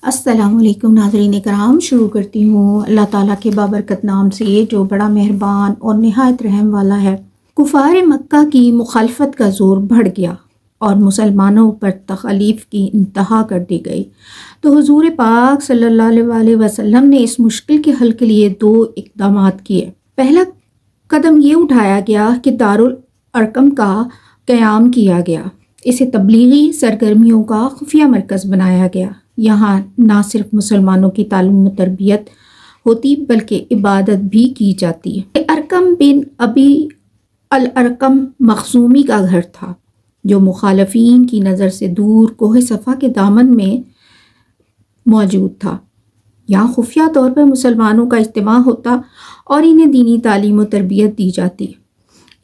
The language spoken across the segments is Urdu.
السلام علیکم ناظرین کرام، شروع کرتی ہوں اللہ تعالیٰ کے بابرکت نام سے جو بڑا مہربان اور نہایت رحم والا ہے۔ کفار مکہ کی مخالفت کا زور بڑھ گیا اور مسلمانوں پر تکالیف کی انتہا کر دی گئی، تو حضور پاک صلی اللہ علیہ وسلم نے اس مشکل کے حل کے لیے 2 اقدامات کیے۔ پہلا قدم یہ اٹھایا گیا کہ دارالارقم کا قیام کیا گیا۔ اسے تبلیغی سرگرمیوں کا خفیہ مرکز بنایا گیا۔ یہاں نہ صرف مسلمانوں کی تعلیم و تربیت ہوتی بلکہ عبادت بھی کی جاتی ہے۔ ارقم بن ابی الارقم مخزومی کا گھر تھا جو مخالفین کی نظر سے دور کوہ صفا کے دامن میں موجود تھا۔ یہاں خفیہ طور پر مسلمانوں کا اجتماع ہوتا اور انہیں دینی تعلیم و تربیت دی جاتی۔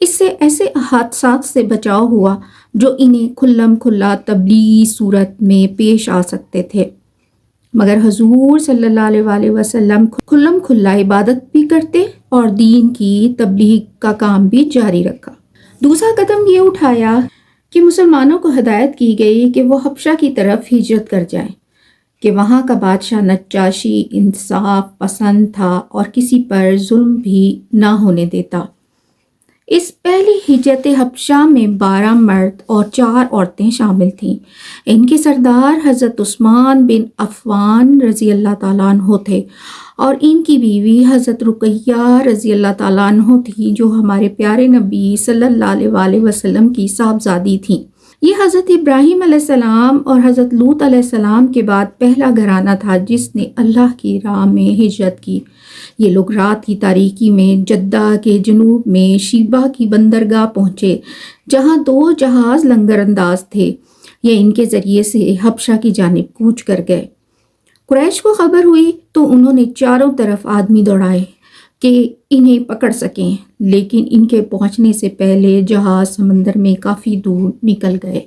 اس سے ایسے حادثات سے بچاؤ ہوا جو انہیں کھلم کھلا تبلیغی صورت میں پیش آ سکتے تھے، مگر حضور صلی اللہ علیہ وسلم کھلم کھلا عبادت بھی کرتے اور دین کی تبلیغ کا کام بھی جاری رکھا۔ دوسرا قدم یہ اٹھایا کہ مسلمانوں کو ہدایت کی گئی کہ وہ حبشہ کی طرف ہجرت کر جائیں، کہ وہاں کا بادشاہ نجاشی انصاف پسند تھا اور کسی پر ظلم بھی نہ ہونے دیتا۔ اس پہلی ہجرت حبشہ میں 12 مرد اور 4 عورتیں شامل تھیں۔ ان کے سردار حضرت عثمان بن عفان رضی اللہ تعالیٰ عنہ تھے اور ان کی بیوی حضرت رقیہ رضی اللہ تعالیٰ عنہ تھی جو ہمارے پیارے نبی صلی اللہ علیہ وسلم کی صاحبزادی تھیں۔ یہ حضرت ابراہیم علیہ السلام اور حضرت لوط علیہ السلام کے بعد پہلا گھرانہ تھا جس نے اللہ کی راہ میں ہجرت کی۔ یہ لوگ رات کی تاریکی میں جدہ کے جنوب میں شیبہ کی بندرگاہ پہنچے جہاں 2 جہاز لنگر انداز تھے۔ یہ ان کے ذریعے سے حبشہ کی جانب کوچ کر گئے۔ قریش کو خبر ہوئی تو انہوں نے چاروں طرف آدمی دوڑائے کہ انہیں پکڑ سکیں، لیکن ان کے پہنچنے سے پہلے جہاز سمندر میں کافی دور نکل گئے۔